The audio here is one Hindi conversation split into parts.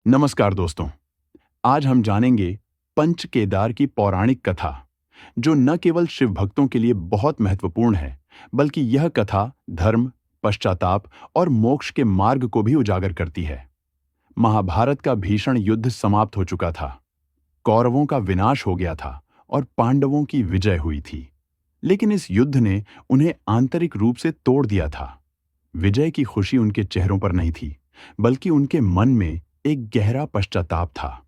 नमस्कार दोस्तों। आज हम जानेंगे पंच केदार की पौराणिक कथा, जो न केवल शिव भक्तों के लिए बहुत महत्वपूर्ण है, बल्कि यह कथा धर्म, पश्चाताप और मोक्ष के मार्ग को भी उजागर करती है। महाभारत का भीषण युद्ध समाप्त हो चुका था। कौरवों का विनाश हो गया था और पांडवों की विजय हुई थी। लेकिन इस युद्ध ने उन्हें आंतरिक रूप से तोड़ दिया था। विजय की खुशी उनके चेहरों पर नहीं थी, बल्कि उनके मन में एक गहरा पश्चाताप था।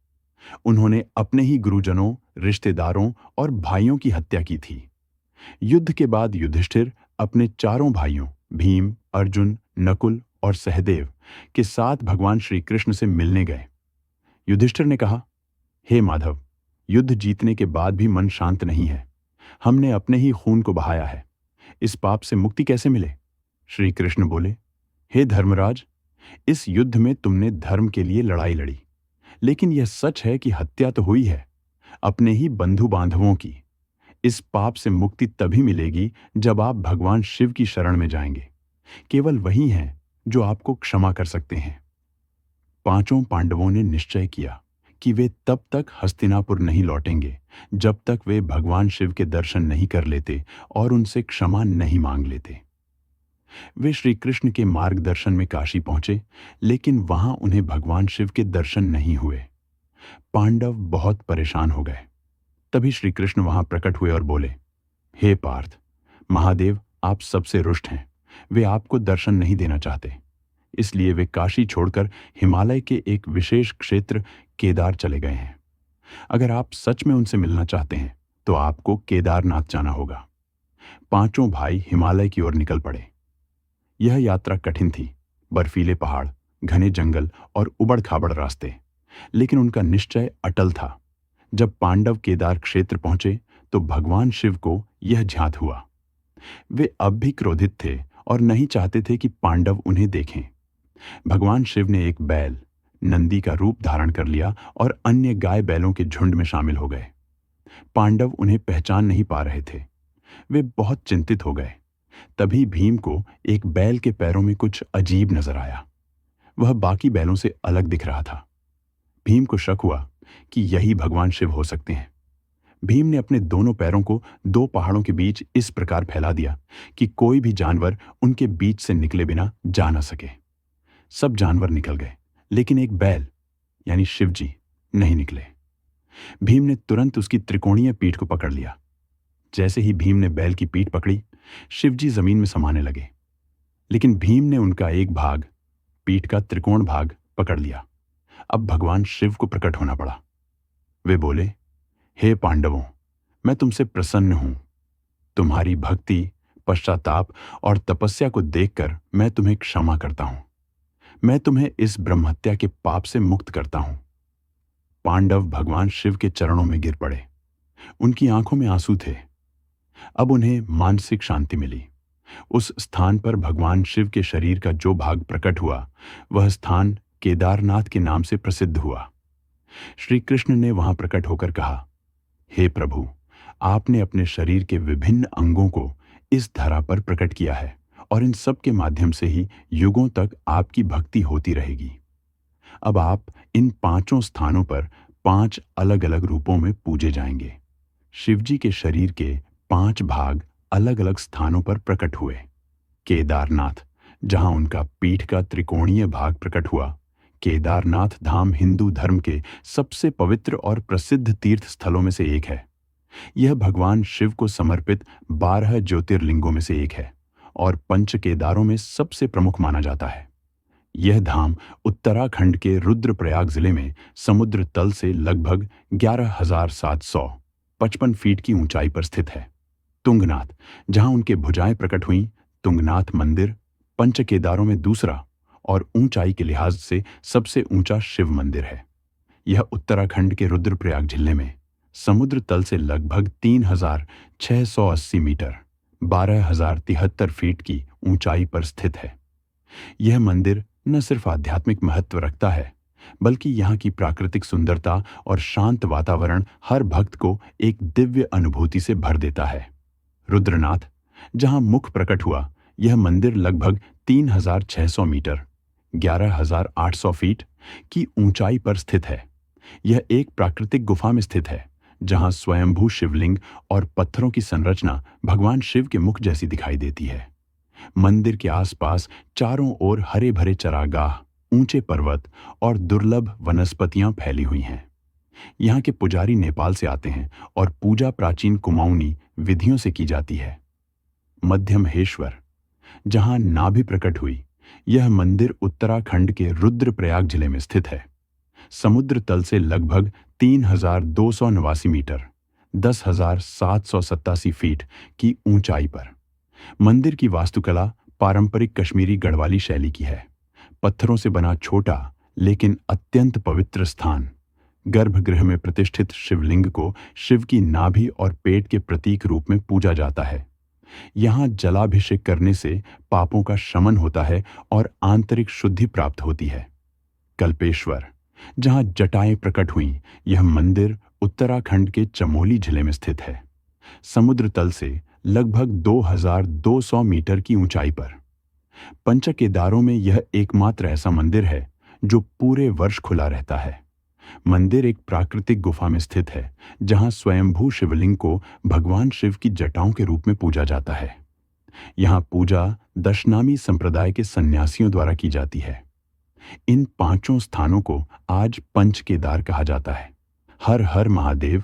उन्होंने अपने ही गुरुजनों, रिश्तेदारों और भाइयों की हत्या की थी। युद्ध के बाद युधिष्ठिर अपने चारों भाइयों भीम, अर्जुन, नकुल और सहदेव के साथ भगवान श्री कृष्ण से मिलने गए। युधिष्ठिर ने कहा, हे माधव, युद्ध जीतने के बाद भी मन शांत नहीं है। हमने अपने ही खून को बहाया है। इस पाप से मुक्ति कैसे मिले? श्री कृष्ण बोले, हे धर्मराज, इस युद्ध में तुमने धर्म के लिए लड़ाई लड़ी, लेकिन यह सच है कि हत्या तो हुई है, अपने ही बंधु बांधवों की। इस पाप से मुक्ति तभी मिलेगी जब आप भगवान शिव की शरण में जाएंगे। केवल वही हैं जो आपको क्षमा कर सकते हैं। पांचों पांडवों ने निश्चय किया कि वे तब तक हस्तिनापुर नहीं लौटेंगे जब तक वे भगवान शिव के दर्शन नहीं कर लेते और उनसे क्षमा नहीं मांग लेते। वे श्री कृष्ण के मार्गदर्शन में काशी पहुंचे, लेकिन वहां उन्हें भगवान शिव के दर्शन नहीं हुए। पांडव बहुत परेशान हो गए। तभी श्री कृष्ण वहां प्रकट हुए और बोले, हे पार्थ, महादेव आप सबसे रुष्ट हैं। वे आपको दर्शन नहीं देना चाहते। इसलिए वे काशी छोड़कर हिमालय के एक विशेष क्षेत्र केदार चले गए हैं। अगर आप सच में उनसे मिलना चाहते हैं तो आपको केदारनाथ जाना होगा। पांचों भाई हिमालय की ओर निकल पड़े। यह यात्रा कठिन थी। बर्फीले पहाड़, घने जंगल और उबड़-खाबड़ रास्ते, लेकिन उनका निश्चय अटल था। जब पांडव केदार क्षेत्र पहुंचे तो भगवान शिव को यह ज्ञात हुआ। वे अब भी क्रोधित थे और नहीं चाहते थे कि पांडव उन्हें देखें। भगवान शिव ने एक बैल, नंदी का रूप धारण कर लिया और अन्य गाय बैलों के झुंड में शामिल हो गए। पांडव उन्हें पहचान नहीं पा रहे थे। वे बहुत चिंतित हो गए। तभी भीम को एक बैल के पैरों में कुछ अजीब नजर आया। वह बाकी बैलों से अलग दिख रहा था। भीम को शक हुआ कि यही भगवान शिव हो सकते हैं। भीम ने अपने दोनों पैरों को दो पहाड़ों के बीच इस प्रकार फैला दिया कि कोई भी जानवर उनके बीच से निकले बिना जा न सके। सब जानवर निकल गए, लेकिन एक बैल यानी शिवजी नहीं निकले। भीम ने तुरंत उसकी त्रिकोणीय पीठ को पकड़ लिया। जैसे ही भीम ने बैल की पीठ पकड़ी, शिवजी जमीन में समाने लगे। लेकिन भीम ने उनका एक भाग, पीठ का त्रिकोण भाग, पकड़ लिया। अब भगवान शिव को प्रकट होना पड़ा। वे बोले, हे पांडवों, मैं तुमसे प्रसन्न हूं। तुम्हारी भक्ति, पश्चाताप और तपस्या को देखकर मैं तुम्हें क्षमा करता हूं। मैं तुम्हें इस ब्रह्महत्या के पाप से मुक्त करता हूं। पांडव भगवान शिव के चरणों में गिर पड़े। उनकी आंखों में आंसू थे। अब उन्हें मानसिक शांति मिली। उस स्थान पर भगवान शिव के शरीर का जो भाग प्रकट हुआ, वह स्थान केदारनाथ के नाम से प्रसिद्ध हुआ। श्री कृष्ण ने वहां प्रकट होकर कहा, हे प्रभु, आपने अपने शरीर के विभिन्न अंगों को इस धरा पर प्रकट किया है और इन सब के माध्यम से ही युगों तक आपकी भक्ति होती रहेगी। अब आप इन पांचों स्थानों पर 5 अलग-अलग रूपों में पूजे जाएंगे। शिवजी के शरीर के 5 भाग अलग अलग स्थानों पर प्रकट हुए। केदारनाथ, जहां उनका पीठ का त्रिकोणीय भाग प्रकट हुआ। केदारनाथ धाम हिंदू धर्म के सबसे पवित्र और प्रसिद्ध तीर्थ स्थलों में से एक है। यह भगवान शिव को समर्पित 12 ज्योतिर्लिंगों में से एक है और पंच केदारों में सबसे प्रमुख माना जाता है। यह धाम उत्तराखंड के रुद्रप्रयाग जिले में समुद्र तल से लगभग 11,755 फीट की ऊंचाई पर स्थित है। तुंगनाथ, जहां उनके भुजाएं प्रकट हुईं, तुंगनाथ मंदिर पंच केदारों में दूसरा और ऊंचाई के लिहाज से सबसे ऊंचा शिव मंदिर है। यह उत्तराखंड के रुद्रप्रयाग जिले में समुद्र तल से लगभग 3,680 मीटर 12,073 फीट की ऊंचाई पर स्थित है। यह मंदिर न सिर्फ आध्यात्मिक महत्व रखता है, बल्कि यहाँ की प्राकृतिक सुंदरता और शांत वातावरण हर भक्त को एक दिव्य अनुभूति से भर देता है। रुद्रनाथ, जहां मुख प्रकट हुआ, यह मंदिर लगभग 3,600 मीटर 11,800 फीट की ऊंचाई पर स्थित है। यह एक प्राकृतिक गुफा में स्थित है, जहां स्वयंभू शिवलिंग और पत्थरों की संरचना भगवान शिव के मुख जैसी दिखाई देती है। मंदिर के आसपास चारों ओर हरे भरे चरागाह, ऊंचे पर्वत और दुर्लभ वनस्पतियां फैली हुई हैं। यहाँ के पुजारी नेपाल से आते हैं और पूजा प्राचीन कुमाऊनी विधियों से की जाती है। मध्यमहेश्वर, जहां नाभि प्रकट हुई, यह मंदिर उत्तराखंड के रुद्रप्रयाग जिले में स्थित है। समुद्र तल से लगभग 3,289 मीटर 10,787 फीट की ऊंचाई पर। मंदिर की वास्तुकला पारंपरिक कश्मीरी गढ़वाली शैली की है। पत्थरों से बना छोटा लेकिन अत्यंत पवित्र स्थान, गर्भगृह में प्रतिष्ठित शिवलिंग को शिव की नाभि और पेट के प्रतीक रूप में पूजा जाता है। यहाँ जलाभिषेक करने से पापों का शमन होता है और आंतरिक शुद्धि प्राप्त होती है। कल्पेश्वर, जहाँ जटाएं प्रकट हुई, यह मंदिर उत्तराखंड के चमोली जिले में स्थित है। समुद्र तल से लगभग 2,200 मीटर की ऊंचाई पर। पंचकेदारों में यह एकमात्र ऐसा मंदिर है जो पूरे वर्ष खुला रहता है। मंदिर एक प्राकृतिक गुफा में स्थित है, जहां स्वयंभू शिवलिंग को भगवान शिव की जटाओं के रूप में पूजा जाता है। यहां पूजा दशनामी संप्रदाय के सन्यासियों द्वारा की जाती है। इन पांचों स्थानों को आज पंच केदार कहा जाता है। हर हर महादेव,